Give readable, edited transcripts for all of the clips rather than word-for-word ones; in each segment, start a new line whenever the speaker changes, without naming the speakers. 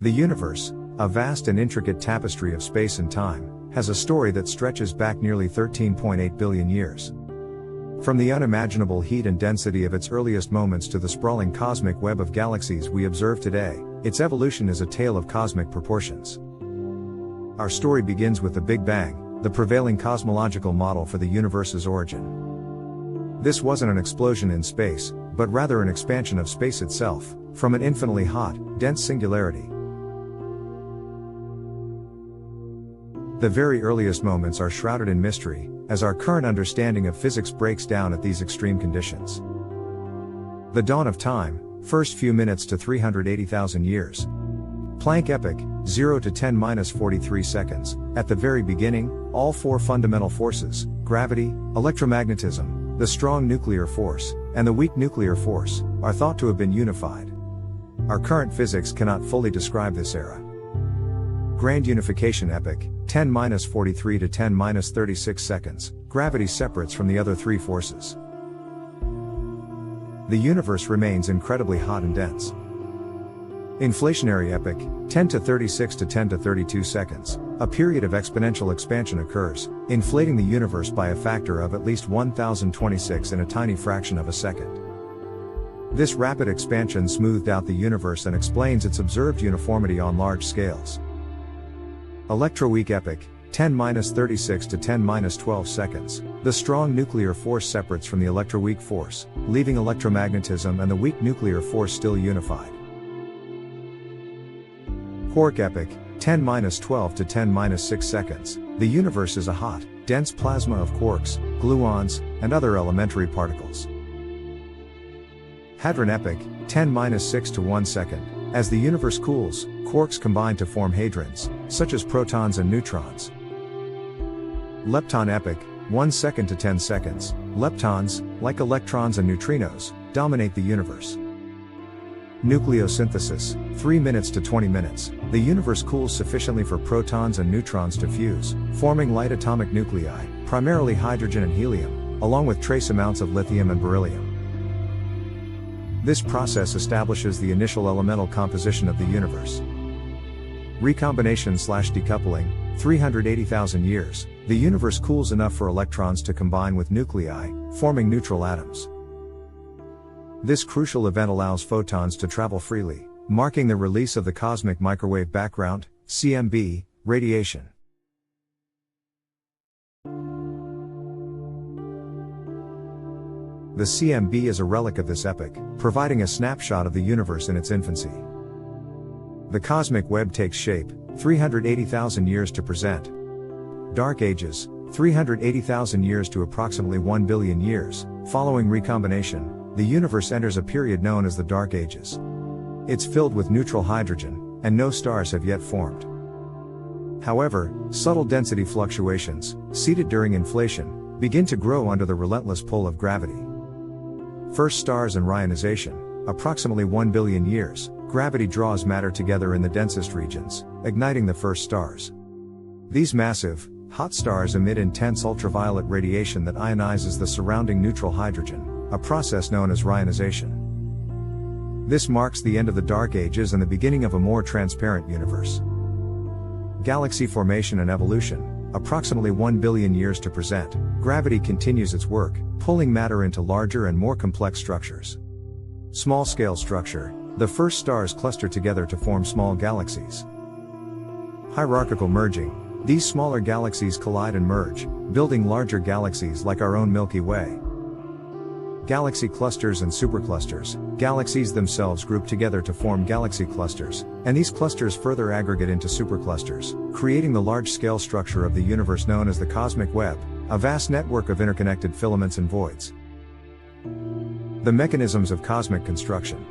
The universe, a vast and intricate tapestry of space and time, has a story that stretches back nearly 13.8 billion years. From the unimaginable heat and density of its earliest moments to the sprawling cosmic web of galaxies we observe today, its evolution is a tale of cosmic proportions. Our story begins with the Big Bang, the prevailing cosmological model for the universe's origin. This wasn't an explosion in space, but rather an expansion of space itself, from an infinitely hot, dense singularity. The very earliest moments are shrouded in mystery, as our current understanding of physics breaks down at these extreme conditions. The dawn of time, first few minutes to 380,000 years. Planck epoch, 0 to 10⁻43 seconds. At the very beginning, all four fundamental forces, gravity, electromagnetism, the strong nuclear force, and the weak nuclear force, are thought to have been unified. Our current physics cannot fully describe this era. Grand unification epoch, 10⁻43 to 10⁻36 seconds. Gravity separates from the other three forces. The universe remains incredibly hot and dense. Inflationary epoch, 10 to 36 to 10 to 32 seconds. A period of exponential expansion occurs, inflating the universe by a factor of at least 1026 in a tiny fraction of a second. This rapid expansion smoothed out the universe and explains its observed uniformity on large scales. Electroweak epoch, 10⁻36 to 10⁻12 seconds. The strong nuclear force separates from the electroweak force, leaving electromagnetism and the weak nuclear force still unified. Quark epoch, 10⁻12 to 10⁻6 seconds. The universe is a hot, dense plasma of quarks, gluons, and other elementary particles. Hadron epoch, 10⁻6 to 1 second. As the universe cools, quarks combine to form hadrons, such as protons and neutrons. Lepton epoch, 1 second to 10 seconds. Leptons, like electrons and neutrinos, dominate the universe. Nucleosynthesis, 3 minutes to 20 minutes. The universe cools sufficiently for protons and neutrons to fuse, forming light atomic nuclei, primarily hydrogen and helium, along with trace amounts of lithium and beryllium. This process establishes the initial elemental composition of the universe. Recombination/decoupling, 380,000 years. The universe cools enough for electrons to combine with nuclei, forming neutral atoms. This crucial event allows photons to travel freely, marking the release of the cosmic microwave background, CMB, radiation. The CMB is a relic of this epoch, providing a snapshot of the universe in its infancy. The cosmic web takes shape, 380,000 years to present. Dark Ages, 380,000 years to approximately 1 billion years. Following recombination, the universe enters a period known as the Dark Ages. It's filled with neutral hydrogen, and no stars have yet formed. However, subtle density fluctuations, seeded during inflation, begin to grow under the relentless pull of gravity. First stars and ionization, approximately 1 billion years, gravity draws matter together in the densest regions, igniting the first stars. These massive, hot stars emit intense ultraviolet radiation that ionizes the surrounding neutral hydrogen, a process known as ionization. This marks the end of the Dark Ages and the beginning of a more transparent universe. Galaxy formation and evolution, approximately 1 billion years to present. Gravity continues its work, pulling matter into larger and more complex structures. Small-scale structure, the first stars cluster together to form small galaxies. Hierarchical merging, these smaller galaxies collide and merge, building larger galaxies like our own Milky Way. Galaxy clusters and superclusters, galaxies themselves group together to form galaxy clusters, and these clusters further aggregate into superclusters, creating the large-scale structure of the universe known as the cosmic web, a vast network of interconnected filaments and voids. The mechanisms of cosmic construction.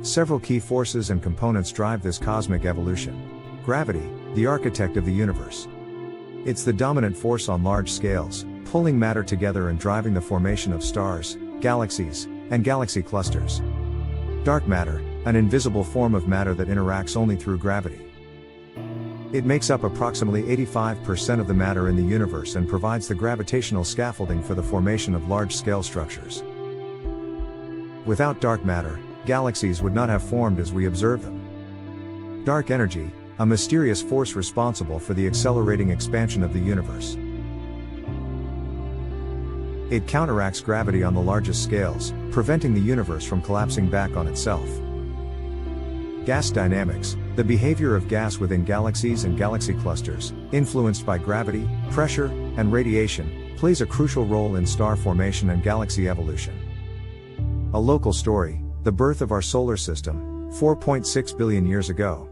Several key forces and components drive this cosmic evolution. Gravity, the architect of the universe. It's the dominant force on large scales, pulling matter together and driving the formation of stars, galaxies, and galaxy clusters. Dark matter, an invisible form of matter that interacts only through gravity. It makes up approximately 85% of the matter in the universe and provides the gravitational scaffolding for the formation of large-scale structures. Without dark matter, galaxies would not have formed as we observe them. Dark energy, a mysterious force responsible for the accelerating expansion of the universe. It counteracts gravity on the largest scales, preventing the universe from collapsing back on itself. Gas dynamics, the behavior of gas within galaxies and galaxy clusters, influenced by gravity, pressure, and radiation, plays a crucial role in star formation and galaxy evolution. A local story, the birth of our solar system, 4.6 billion years ago.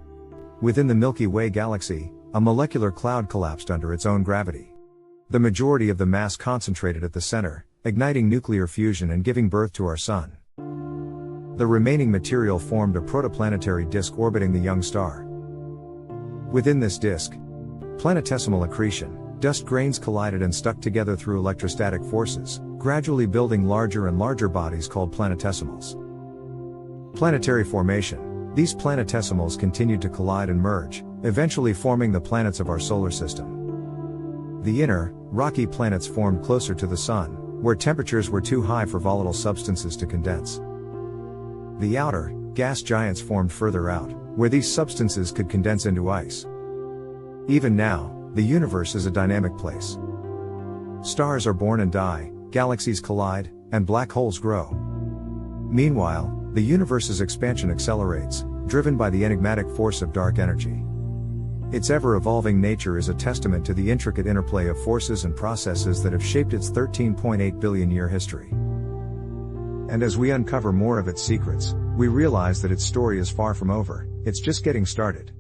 Within the Milky Way galaxy, a molecular cloud collapsed under its own gravity. The majority of the mass concentrated at the center, igniting nuclear fusion and giving birth to our Sun. The remaining material formed a protoplanetary disk orbiting the young star. Within this disk, planetesimal accretion, dust grains collided and stuck together through electrostatic forces, gradually building larger and larger bodies called planetesimals. Planetary formation, these planetesimals continued to collide and merge, eventually forming the planets of our solar system. The inner, rocky planets formed closer to the Sun, where temperatures were too high for volatile substances to condense. The outer, gas giants formed further out, where these substances could condense into ice. Even now, the universe is a dynamic place. Stars are born and die, galaxies collide, and black holes grow. Meanwhile, the universe's expansion accelerates, driven by the enigmatic force of dark energy. Its ever-evolving nature is a testament to the intricate interplay of forces and processes that have shaped its 13.8 billion-year history. And as we uncover more of its secrets, we realize that its story is far from over, it's just getting started.